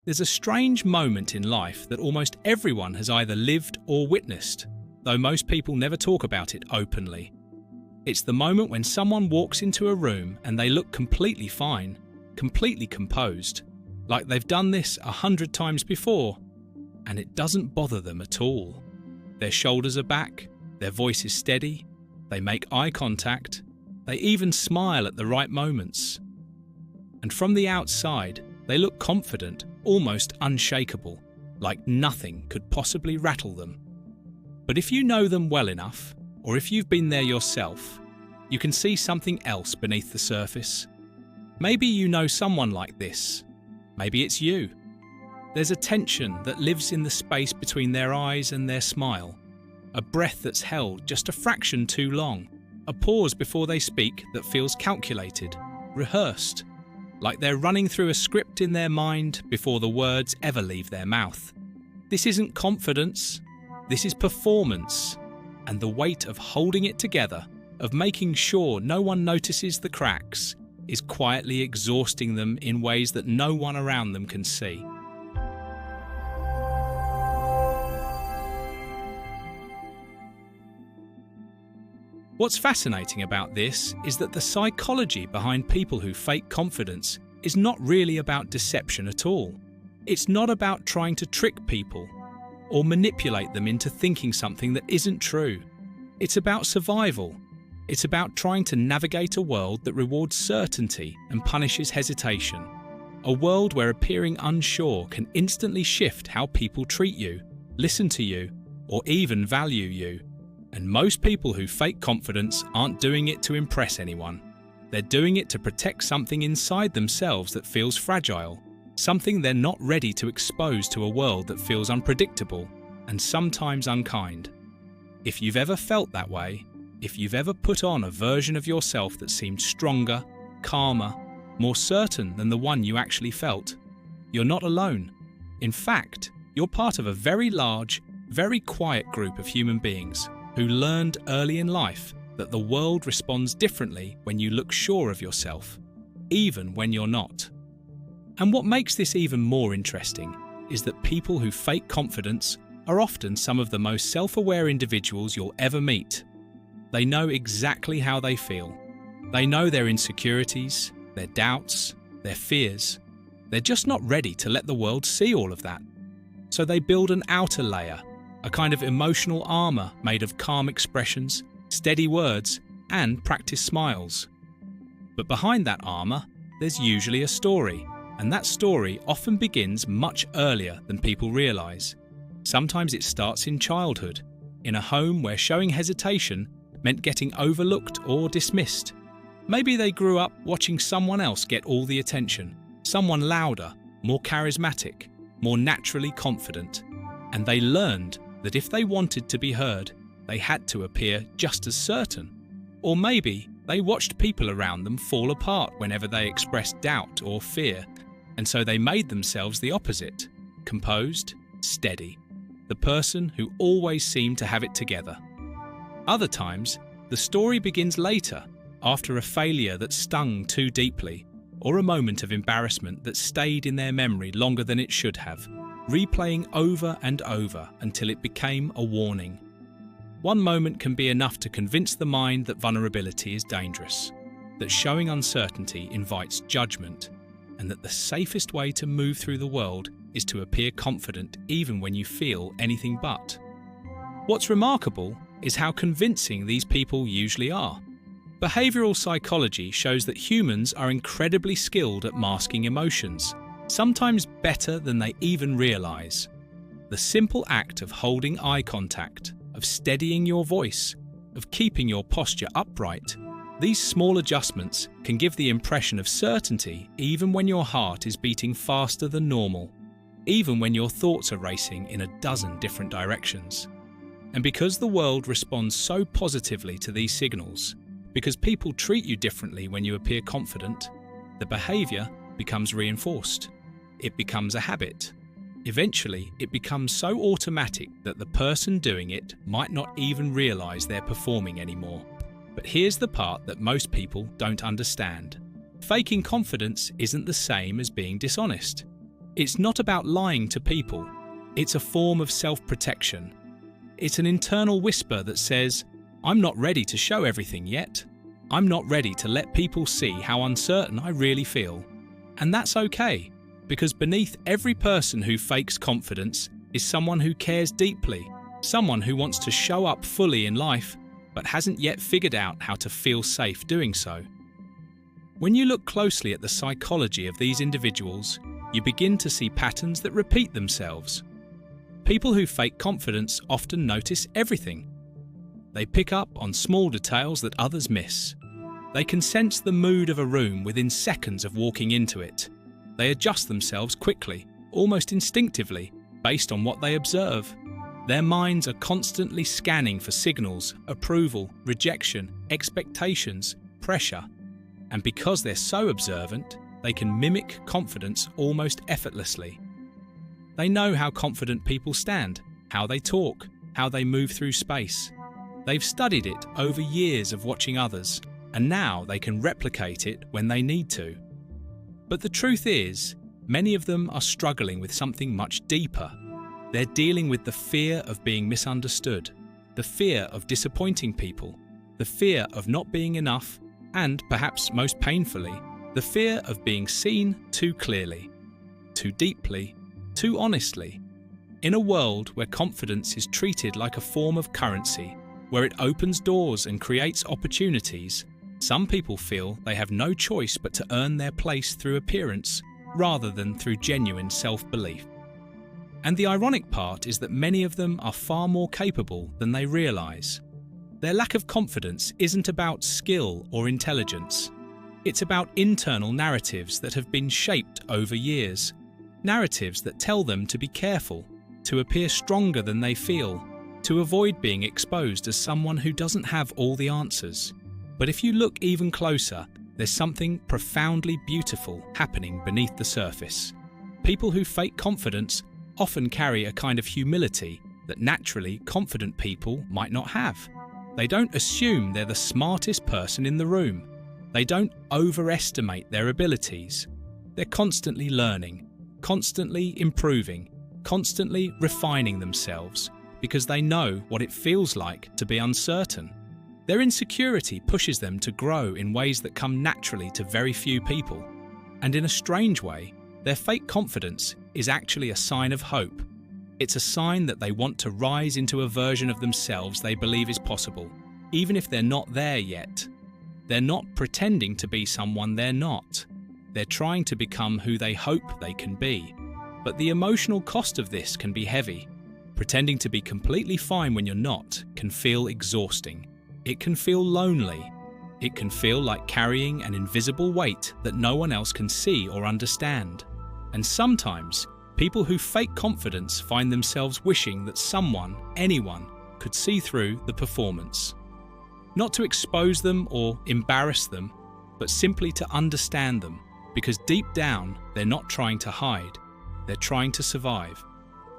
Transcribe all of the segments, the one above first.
There's a strange moment in life that almost everyone has either lived or witnessed, though most people never talk about it openly. It's the moment when someone walks into a room and they look completely fine, completely composed, like they've done this 100 times before, and it doesn't bother them at all. Their shoulders are back, their voice is steady, they make eye contact, they even smile at the right moments. And from the outside, they look confident, almost unshakable, like nothing could possibly rattle them. But if you know them well enough, or if you've been there yourself, you can see something else beneath the surface. Maybe you know someone like this. Maybe it's you. There's a tension that lives in the space between their eyes and their smile, a breath that's held just a fraction too long, a pause before they speak that feels calculated, rehearsed, like they're running through a script in their mind before the words ever leave their mouth. This isn't confidence, this is performance, and the weight of holding it together, of making sure no one notices the cracks, is quietly exhausting them in ways that no one around them can see. What's fascinating about this is that the psychology behind people who fake confidence is not really about deception at all. It's not about trying to trick people or manipulate them into thinking something that isn't true. It's about survival. It's about trying to navigate a world that rewards certainty and punishes hesitation. A world where appearing unsure can instantly shift how people treat you, listen to you, or even value you. And most people who fake confidence aren't doing it to impress anyone. They're doing it to protect something inside themselves that feels fragile, something they're not ready to expose to a world that feels unpredictable and sometimes unkind. If you've ever felt that way, if you've ever put on a version of yourself that seemed stronger, calmer, more certain than the one you actually felt, you're not alone. In fact, you're part of a very large, very quiet group of human beings who learned early in life that the world responds differently when you look sure of yourself, even when you're not. And what makes this even more interesting is that people who fake confidence are often some of the most self-aware individuals you'll ever meet. They know exactly how they feel. They know their insecurities, their doubts, their fears. They're just not ready to let the world see all of that. So they build an outer layer, a kind of emotional armor made of calm expressions, steady words, and practiced smiles. But behind that armor, there's usually a story, and that story often begins much earlier than people realize. Sometimes it starts in childhood, in a home where showing hesitation meant getting overlooked or dismissed. Maybe they grew up watching someone else get all the attention, someone louder, more charismatic, more naturally confident, and they learned that if they wanted to be heard, they had to appear just as certain. Or maybe they watched people around them fall apart whenever they expressed doubt or fear, and so they made themselves the opposite, composed, steady, the person who always seemed to have it together. Other times, the story begins later, after a failure that stung too deeply, or a moment of embarrassment that stayed in their memory longer than it should have, replaying over and over until it became a warning. One moment can be enough to convince the mind that vulnerability is dangerous, that showing uncertainty invites judgment, and that the safest way to move through the world is to appear confident even when you feel anything but. What's remarkable is how convincing these people usually are. Behavioral psychology shows that humans are incredibly skilled at masking emotions, sometimes better than they even realize. The simple act of holding eye contact, of steadying your voice, of keeping your posture upright, these small adjustments can give the impression of certainty even when your heart is beating faster than normal, even when your thoughts are racing in a dozen different directions. And because the world responds so positively to these signals, because people treat you differently when you appear confident, the behavior becomes reinforced. It becomes a habit. Eventually, it becomes so automatic that the person doing it might not even realize they're performing anymore. But here's the part that most people don't understand. Faking confidence isn't the same as being dishonest. It's not about lying to people. It's a form of self-protection. It's an internal whisper that says, I'm not ready to show everything yet. I'm not ready to let people see how uncertain I really feel. And that's okay, because beneath every person who fakes confidence is someone who cares deeply, someone who wants to show up fully in life, but hasn't yet figured out how to feel safe doing so. When you look closely at the psychology of these individuals, you begin to see patterns that repeat themselves. People who fake confidence often notice everything. They pick up on small details that others miss. They can sense the mood of a room within seconds of walking into it. They adjust themselves quickly, almost instinctively, based on what they observe. Their minds are constantly scanning for signals, approval, rejection, expectations, pressure. And because they're so observant, they can mimic confidence almost effortlessly. They know how confident people stand, how they talk, how they move through space. They've studied it over years of watching others, and now they can replicate it when they need to. But the truth is, many of them are struggling with something much deeper. They're dealing with the fear of being misunderstood, the fear of disappointing people, the fear of not being enough, and, perhaps most painfully, the fear of being seen too clearly, too deeply, too honestly. In a world where confidence is treated like a form of currency, where it opens doors and creates opportunities, some people feel they have no choice but to earn their place through appearance rather than through genuine self-belief. And the ironic part is that many of them are far more capable than they realize. Their lack of confidence isn't about skill or intelligence. It's about internal narratives that have been shaped over years. Narratives that tell them to be careful, to appear stronger than they feel, to avoid being exposed as someone who doesn't have all the answers. But if you look even closer, there's something profoundly beautiful happening beneath the surface. People who fake confidence often carry a kind of humility that naturally confident people might not have. They don't assume they're the smartest person in the room. They don't overestimate their abilities. They're constantly learning, constantly improving, constantly refining themselves because they know what it feels like to be uncertain. Their insecurity pushes them to grow in ways that come naturally to very few people. And in a strange way, their fake confidence is actually a sign of hope. It's a sign that they want to rise into a version of themselves they believe is possible, even if they're not there yet. They're not pretending to be someone they're not. They're trying to become who they hope they can be. But the emotional cost of this can be heavy. Pretending to be completely fine when you're not can feel exhausting. It can feel lonely. It can feel like carrying an invisible weight that no one else can see or understand. And sometimes, people who fake confidence find themselves wishing that someone, anyone, could see through the performance. Not to expose them or embarrass them, but simply to understand them, because deep down, they're not trying to hide, they're trying to survive.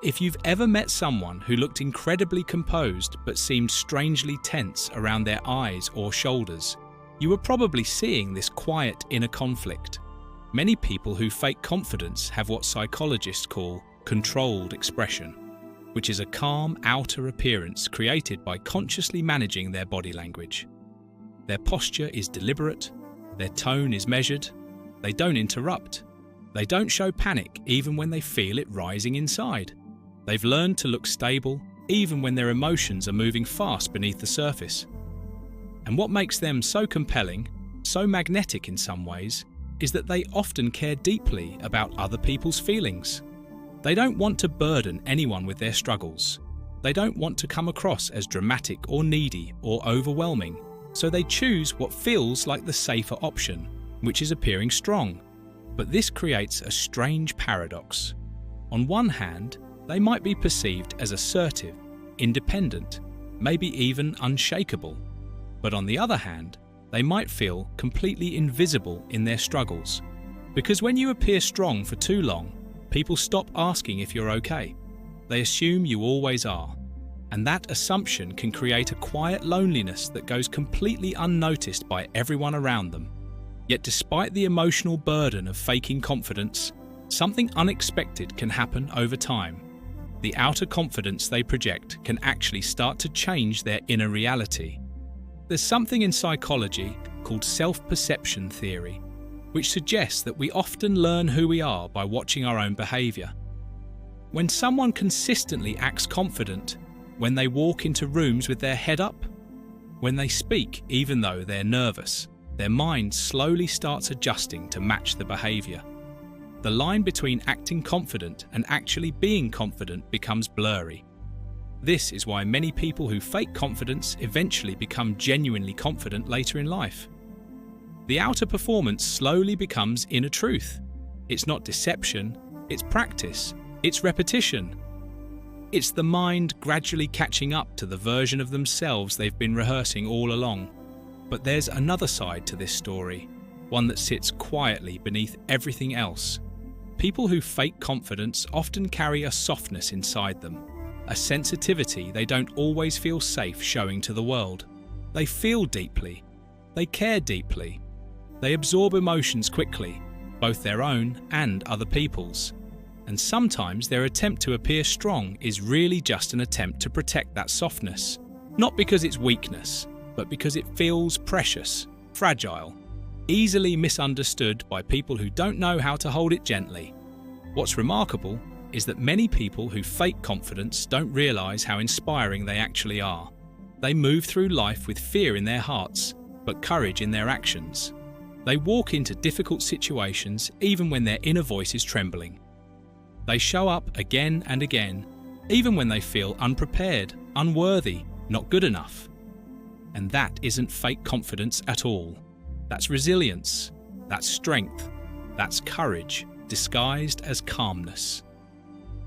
If you've ever met someone who looked incredibly composed but seemed strangely tense around their eyes or shoulders, you were probably seeing this quiet inner conflict. Many people who fake confidence have what psychologists call controlled expression, which is a calm outer appearance created by consciously managing their body language. Their posture is deliberate, their tone is measured, they don't interrupt, they don't show panic even when they feel it rising inside. They've learned to look stable even when their emotions are moving fast beneath the surface. And what makes them so compelling, so magnetic in some ways, is that they often care deeply about other people's feelings. They don't want to burden anyone with their struggles. They don't want to come across as dramatic or needy or overwhelming, so they choose what feels like the safer option, which is appearing strong. But this creates a strange paradox. On one hand, they might be perceived as assertive, independent, maybe even unshakable. But on the other hand, they might feel completely invisible in their struggles. Because when you appear strong for too long, people stop asking if you're okay. They assume you always are. And that assumption can create a quiet loneliness that goes completely unnoticed by everyone around them. Yet despite the emotional burden of faking confidence, Something unexpected can happen over time. The outer confidence they project can actually start to change their inner reality. There's something in psychology called self-perception theory, which suggests that we often learn who we are by watching our own behavior. When someone consistently acts confident, when they walk into rooms with their head up, when they speak even though they're nervous, their mind slowly starts adjusting to match the behavior. The line between acting confident and actually being confident becomes blurry. This is why many people who fake confidence eventually become genuinely confident later in life. The outer performance slowly becomes inner truth. It's not deception, it's practice, it's repetition. It's the mind gradually catching up to the version of themselves they've been rehearsing all along. But there's another side to this story, one that sits quietly beneath everything else. People who fake confidence often carry a softness inside them, a sensitivity they don't always feel safe showing to the world. They feel deeply, they care deeply, they absorb emotions quickly, both their own and other people's. And sometimes their attempt to appear strong is really just an attempt to protect that softness. Not because it's weakness, but because it feels precious, fragile, easily misunderstood by people who don't know how to hold it gently. What's remarkable is that many people who fake confidence don't realize how inspiring they actually are. They move through life with fear in their hearts, but courage in their actions. They walk into difficult situations even when their inner voice is trembling. They show up again and again, even when they feel unprepared, unworthy, not good enough. And that isn't fake confidence at all. That's resilience, that's strength, that's courage, disguised as calmness.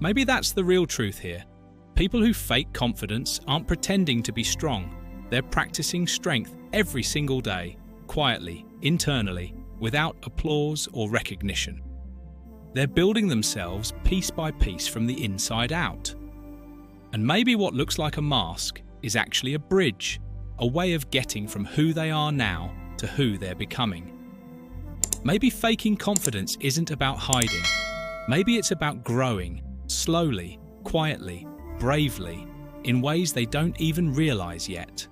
Maybe that's the real truth here. People who fake confidence aren't pretending to be strong. They're practicing strength every single day, quietly, internally, without applause or recognition. They're building themselves piece by piece from the inside out. And maybe what looks like a mask is actually a bridge, a way of getting from who they are now to who they're becoming. Maybe faking confidence isn't about hiding. Maybe it's about growing, slowly, quietly, bravely, in ways they don't even realize yet.